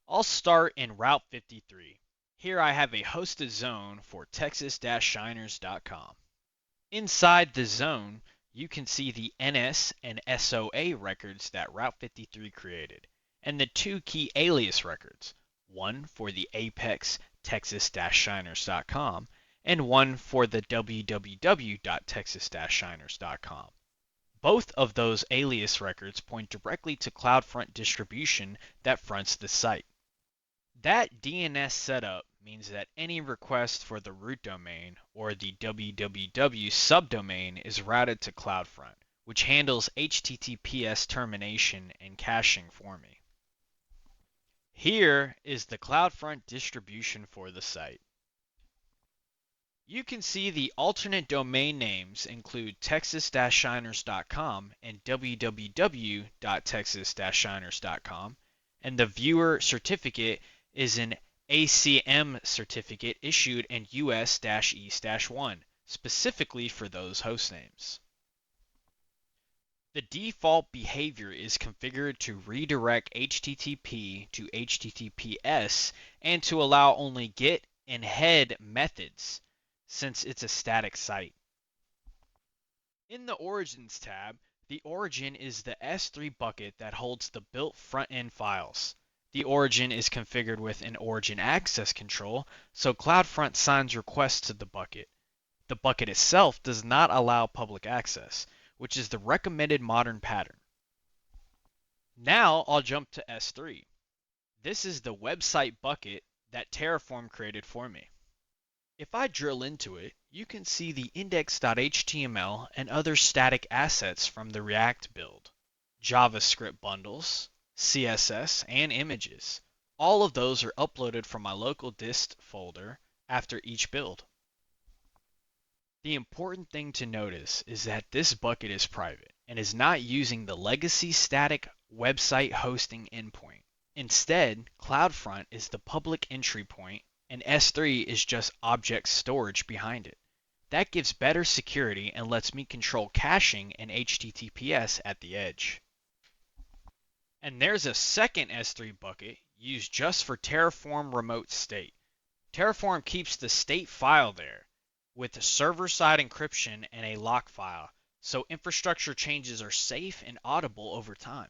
I'll start in Route 53. Here I have a hosted zone for texas-shiners.com. Inside the zone, you can see the NS and SOA records that Route 53 created, and the two key alias records, one for the Apex texas-shiners.com and one for the www.texas-shiners.com. Both of those alias records point directly to CloudFront distribution that fronts the site. That DNS setup means that any request for the root domain or the www subdomain is routed to CloudFront, which handles HTTPS termination and caching for me. Here is the CloudFront distribution for the site. You can see the alternate domain names include texas-shiners.com and www.texas-shiners.com, and the viewer certificate is an ACM certificate issued in US-East-1, specifically for those hostnames. The default behavior is configured to redirect HTTP to HTTPS and to allow only GET and HEAD methods, since it's a static site. In the Origins tab, the origin is the S3 bucket that holds the built front-end files. The origin is configured with an origin access control, so CloudFront signs requests to the bucket. The bucket itself does not allow public access, which is the recommended modern pattern. Now I'll jump to S3. This is the website bucket that Terraform created for me. If I drill into it, you can see the index.html and other static assets from the React build, JavaScript bundles, CSS, and images. All of those are uploaded from my local dist folder after each build. The important thing to notice is that this bucket is private and is not using the legacy static website hosting endpoint. Instead, CloudFront is the public entry point and S3 is just object storage behind it. That gives better security and lets me control caching and HTTPS at the edge. And there's a second S3 bucket used just for Terraform remote state. Terraform keeps the state file there with server-side encryption and a lock file, so infrastructure changes are safe and audible over time.